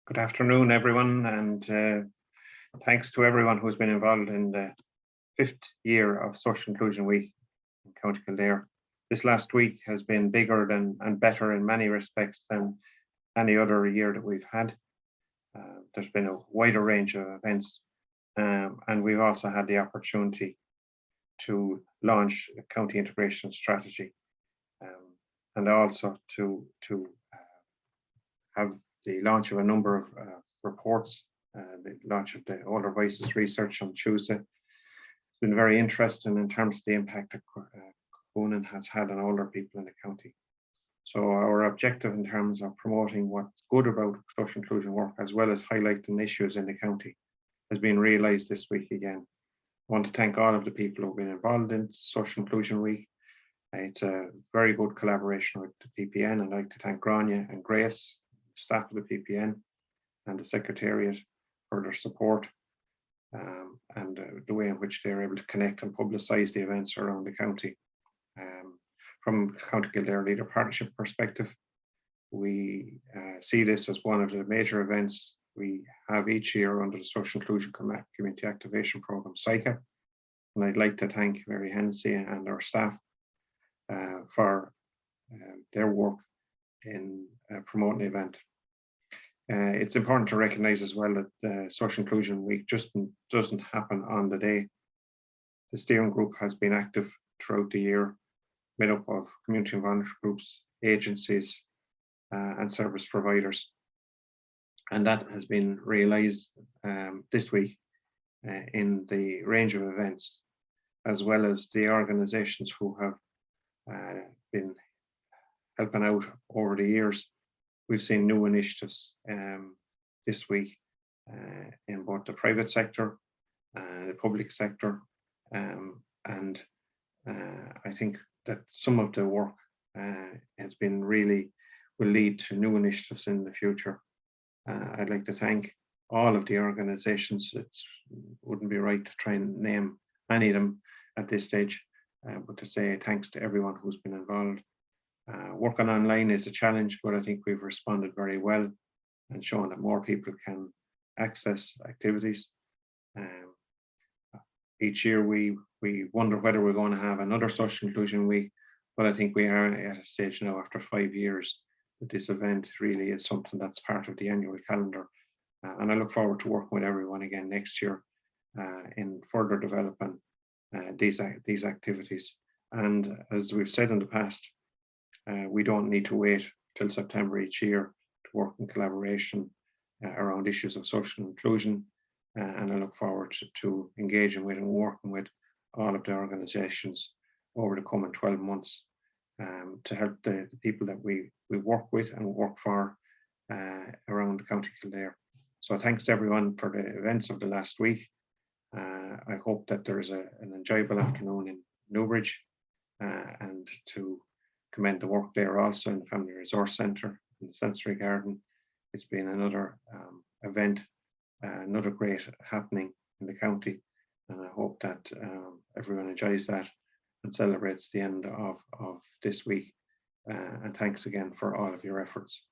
Good afternoon, everyone, and thanks to everyone who's been involved in the 5th year of Social Inclusion Week in County Kildare. This last week has been bigger and better in many respects than any other year that we've had. There's been a wider range of events, and we've also had the opportunity to launch a county integration strategy, and also to have the launch of a number of reports, the launch of the Older Voices research on Tuesday. It's been very interesting in terms of the impact that Coonan has had on older people in the county. So our objective in terms of promoting what's good about social inclusion work, as well as highlighting issues in the county, has been realised this week again. I want to thank all of the people who've been involved in Social Inclusion Week. It's a very good collaboration with the PPN. I'd like to thank Grania and Grace, staff of the PPN and the Secretariat, for their support and the way in which they're able to connect and publicise the events around the county. From County Kildare Leader Partnership perspective, we see this as one of the major events we have each year under the Social Inclusion Community Activation Programme, CKLP. And I'd like to thank Mary Hennessy and our staff for their work in promoting the event. It's important to recognise as well that the Social Inclusion Week just doesn't happen on the day. The steering group has been active throughout the year, made up of community and voluntary groups, agencies, and service providers. And that has been realised this week in the range of events, as well as the organisations who have been helping out over the years. We've seen new initiatives this week in both the private sector and the public sector. And I think that some of the work has been will lead to new initiatives in the future. I'd like to thank all of the organisations. It wouldn't be right to try and name any of them at this stage, but to say thanks to everyone who's been involved. Working online is a challenge, but I think we've responded very well and shown that more people can access activities. Each year we wonder whether we're going to have another Social Inclusion Week, but I think we are at a stage now after 5 years that this event really is something that's part of the annual calendar. And I look forward to working with everyone again next year in further developing these activities. And as we've said in the past, we don't need to wait till September each year to work in collaboration around issues of social inclusion. And I look forward to engaging with and working with all of the organisations over the coming 12 months to help the people that we work with and work for around County Kildare. So thanks to everyone for the events of the last week. I hope that there's an enjoyable afternoon in Newbridge, and to commend the work there also in the Family Resource Centre in the Sensory Garden. It's been another event, another great happening in the county, and I hope that everyone enjoys that and celebrates the end of this week. And thanks again for all of your efforts.